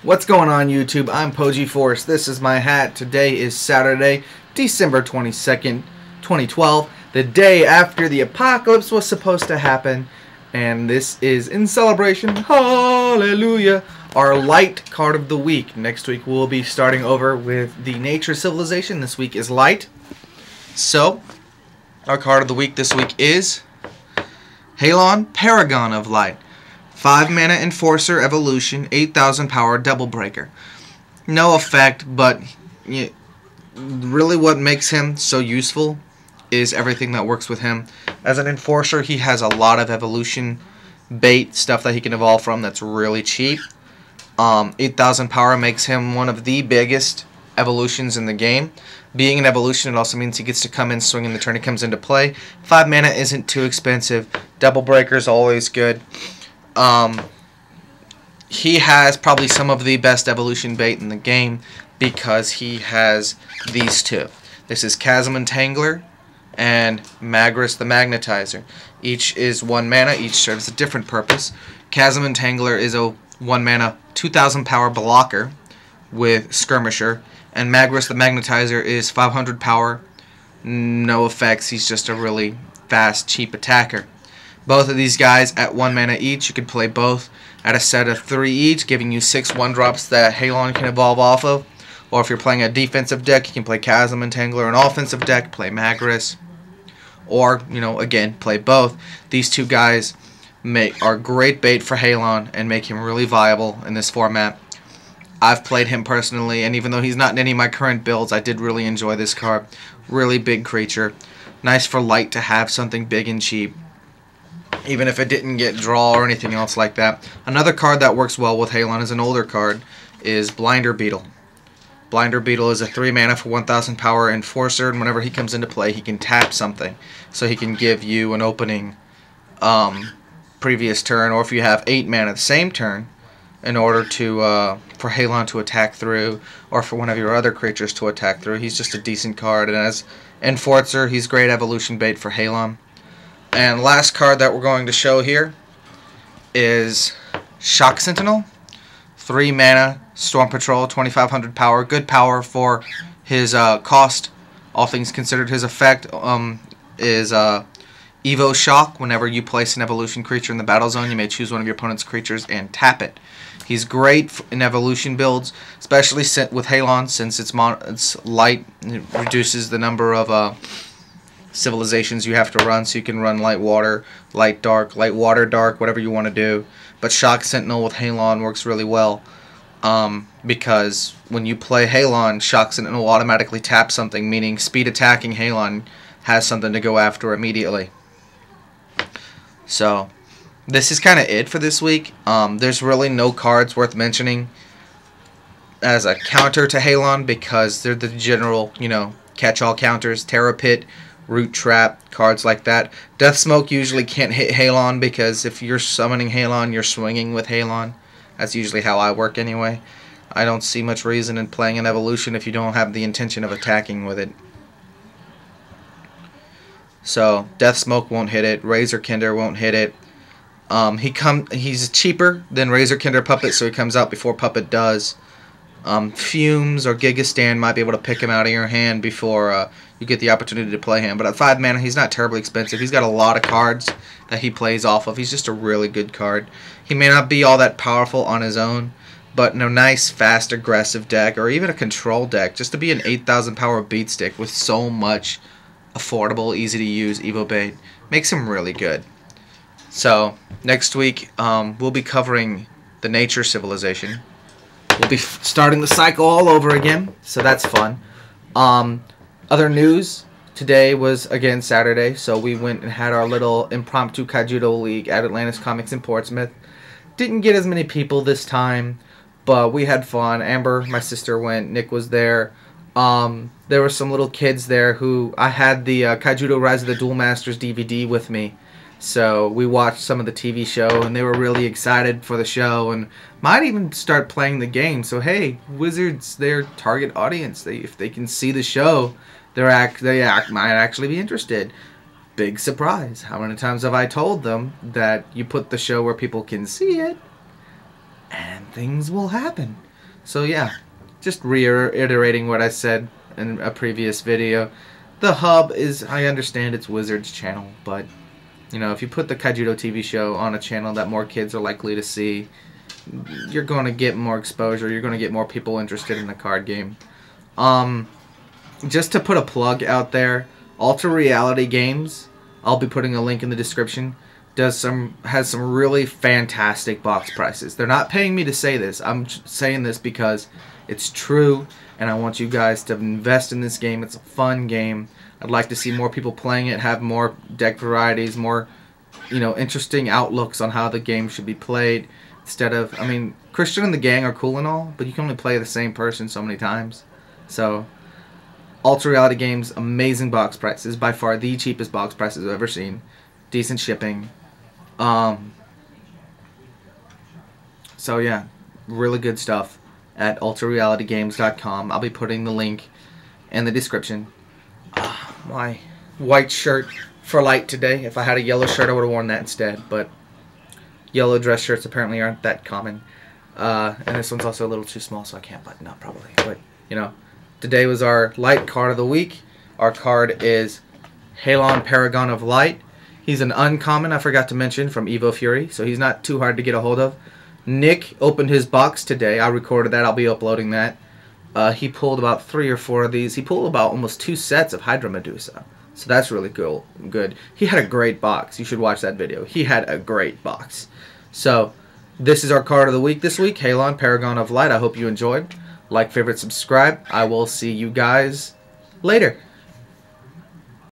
What's going on, YouTube? I'm Pogiforce. This is my hat. Today is Saturday, December 22nd, 2012, the day after the apocalypse was supposed to happen, and this is in celebration, hallelujah, our light card of the week. Next week we'll be starting over with the nature civilization. This week is light. So, our card of the week this week is Halon, Paragon of Light. 5 mana Enforcer Evolution, 8,000 power Double Breaker. No effect, but really what makes him so useful is everything that works with him. As an Enforcer, he has a lot of evolution bait, stuff that he can evolve from that's really cheap. 8,000 power makes him one of the biggest evolutions in the game. Being an evolution, it also means he gets to come in swinging the turn he comes into play. 5 mana isn't too expensive. Double Breaker is always good. He has probably some of the best evolution bait in the game because he has these two. This is Chasm Entangler and Magris the Magnetizer. Each is 1 mana, each serves a different purpose. Chasm Entangler is a 1 mana 2,000 power blocker with Skirmisher, and Magris the Magnetizer is 500 power, no effects, he's just a really fast, cheap attacker. Both of these guys at 1 mana each. You can play both at a set of 3 each, giving you 6 1-drops that Halon can evolve off of. Or if you're playing a defensive deck, you can play Chasm Entangler. An offensive deck, play Magris. Or, again, play both. These two guys are great bait for Halon and make him really viable in this format. I've played him personally, and even though he's not in any of my current builds, I did really enjoy this card. Really big creature. Nice for light to have something big and cheap, even if it didn't get draw or anything else like that. Another card that works well with Halon is an older card, is Blinder Beetle. Blinder Beetle is a 3 mana for 1,000 power Enforcer, and whenever he comes into play, he can tap something. So he can give you an opening previous turn, or if you have 8 mana the same turn, in order to for Halon to attack through, or for one of your other creatures to attack through. He's just a decent card, and as Enforcer, he's great evolution bait for Halon. And last card that we're going to show here is Shock Sentinel. 3 mana, Storm Patrol, 2,500 power. Good power for his cost. All things considered, his effect is Evo Shock. Whenever you place an evolution creature in the battle zone, you may choose one of your opponent's creatures and tap it. He's great in evolution builds, especially with Halon, since it's light. It reduces the number of civilizations you have to run, so you can run light water, light dark, light water dark, whatever you want to do. But Shock Sentinel with Halon works really well because when you play Halon, Shock Sentinel will automatically tap something, meaning speed attacking Halon has something to go after immediately. So this is kind of it for this week. There's really no cards worth mentioning as a counter to Halon because they're the general, catch-all counters. Terror Pit, Root Trap, cards like that. Death Smoke usually can't hit Halon because if you're summoning Halon, you're swinging with Halon. That's usually how I work anyway. I don't see much reason in playing an evolution if you don't have the intention of attacking with it. So, Death Smoke won't hit it. Razorkinder won't hit it. He's cheaper than Razorkinder Puppet, so he comes out before Puppet does. Fumes or Gigastan might be able to pick him out of your hand before you get the opportunity to play him. But at 5 mana, he's not terribly expensive. He's got a lot of cards that he plays off of. He's just a really good card. He may not be all that powerful on his own, but in a nice, fast, aggressive deck, or even a control deck, just to be an 8,000 power beat stick with so much affordable, easy-to-use Evo bait, makes him really good. So, next week, we'll be covering the nature civilization. We'll be starting the cycle all over again, so that's fun. Other news, today was, again, Saturday, so we went and had our little impromptu Kaijudo League at Atlantis Comics in Portsmouth. Didn't get as many people this time, but we had fun. Amber, my sister, went. Nick was there. There were some little kids there who... I had the Kaijudo Rise of the Duel Masters DVD with me. So we watched some of the TV show, and they were really excited for the show, and might even start playing the game. So hey, Wizards, their target audience, if they can see the show, they might actually be interested. Big surprise. How many times have I told them that you put the show where people can see it, and things will happen. So yeah, just reiterating what I said in a previous video. The hub is, I understand it's Wizard's channel, but you know, if you put the Kaijudo TV show on a channel that more kids are likely to see, you're going to get more exposure. You're going to get more people interested in the card game. Just to put a plug out there, Ultra Reality Games, I'll be putting a link in the description, has some really fantastic box prices. They're not paying me to say this. I'm saying this because it's true, and I want you guys to invest in this game. It's a fun game. I'd like to see more people playing it, have more deck varieties, more, you know, interesting outlooks on how the game should be played. Instead of, I mean, Christian and the gang are cool and all, but you can only play the same person so many times. So, Ultra Reality Games, amazing box prices. By far the cheapest box prices I've ever seen. Decent shipping. So yeah, really good stuff at ultrarealitygames.com. I'll be putting the link in the description. My white shirt for light today. If I had a yellow shirt, I would have worn that instead. But yellow dress shirts apparently aren't that common. And this one's also a little too small, so I can't button up probably. But, you know, today was our light card of the week. Our card is Halon Paragon of Light. He's an uncommon, I forgot to mention, from Evo Fury, so he's not too hard to get a hold of. Nick opened his box today. I recorded that. I'll be uploading that. He pulled about 3 or 4 of these. He pulled about almost 2 sets of Hydra Medusa. So that's really cool. Good. He had a great box. You should watch that video. He had a great box. So, this is our card of the week this week. Halon, Paragon of Light. I hope you enjoyed. Like, favorite, subscribe. I will see you guys later.